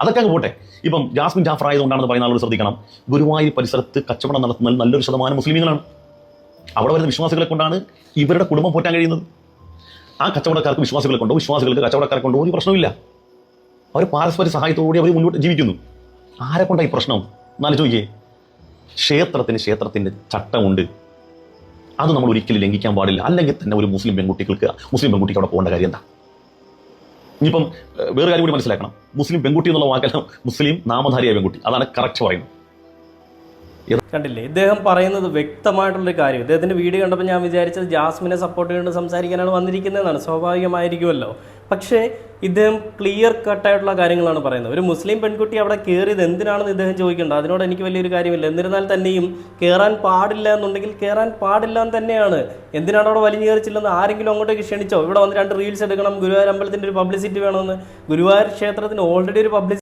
അതൊക്കെ അങ്ങ് പോട്ടെ. ഇപ്പം ജാസ്മിൻ ജാഫർ ആയതുകൊണ്ടാണെന്ന് പറയുന്ന ആളുകൾ ശ്രദ്ധിക്കണം, ഗുരുവായൂർ പരിസരത്ത് കച്ചവടം നടത്തുന്ന നല്ലൊരു ശതമാനം മുസ്ലിമീങ്ങളാണ്. അവിടെ വരുന്ന വിശ്വാസികളെ കൊണ്ടാണ് ഇവരുടെ കുടുംബം പോറ്റാൻ കഴിയുന്നത്. ആ കച്ചവടക്കാർക്ക് വിശ്വാസികളെ കൊണ്ടോ വിശ്വാസികൾക്ക് കച്ചവടക്കാരെ കൊണ്ടോ ഒരു പ്രശ്നമില്ല. അവർ പാരസ്പര്യ സഹായത്തോടെ അവർ മുന്നോട്ട് ജീവിക്കുന്നു. ആരെ കൊണ്ടാണ് ഈ പ്രശ്നം എന്നാലും ചോദിക്കേ? ക്ഷേത്രത്തിൻ്റെ ചട്ടമുണ്ട്, അത് നമ്മൾ ഒരിക്കലും ലംഘിക്കാൻ പാടില്ല. അല്ലെങ്കിൽ തന്നെ ഒരു മുസ്ലിം പെൺകുട്ടിക്ക് അവിടെ പോകേണ്ട കാര്യം എന്താ? ഇനിയിപ്പം വേറെ കാര്യം കൂടി മനസ്സിലാക്കണം, മുസ്ലിം പെൺകുട്ടി എന്നുള്ള വാക്കല്ല മുസ്ലിം നാമധാരിയായ പെൺകുട്ടി, അതാണ് കറക്റ്റ് പറയുന്നത്. കണ്ടില്ലേ, ഇദ്ദേഹം പറയുന്നത് വ്യക്തമായിട്ടുള്ളൊരു കാര്യം. ഇദ്ദേഹത്തിൻ്റെ വീഡിയോ കണ്ടപ്പോൾ ഞാൻ വിചാരിച്ചത് ജാസ്മിനെ സപ്പോർട്ട് ചെയ്തുകൊണ്ട് സംസാരിക്കാനാണ് വന്നിരിക്കുന്നതെന്നാണ്. സ്വാഭാവികമായിരിക്കുമല്ലോ. പക്ഷേ ഇദ്ദേഹം ക്ലിയർ കട്ടായിട്ടുള്ള കാര്യങ്ങളാണ് പറയുന്നത്. ഒരു മുസ്ലിം പെൺകുട്ടി അവിടെ കയറിയത് എന്തിനാണെന്ന് ഇദ്ദേഹം ചോദിക്കേണ്ടത്. അതിനോട് എനിക്ക് വലിയൊരു കാര്യമില്ല. എന്നിരുന്നാൽ തന്നെയും കയറാൻ പാടില്ല എന്നുണ്ടെങ്കിൽ കയറാൻ പാടില്ല എന്ന് തന്നെയാണ്. എന്തിനാണ് അവിടെ വലിഞ്ഞു കയറിച്ചില്ലെന്ന് ആരെങ്കിലും അങ്ങോട്ടേക്ക് ക്ഷണിച്ചോ? ഇവിടെ വന്ന് 2 റീൽസ് എടുക്കണം, ഗുരുവായൂർ അമ്പലത്തിൻ്റെ ഒരു പബ്ലിസിറ്റി വേണമെന്ന്. ഗുരുവായൂർ ക്ഷേത്രത്തിന് ഓൾറെഡി ഒരു പബ്ലിസിറ്റി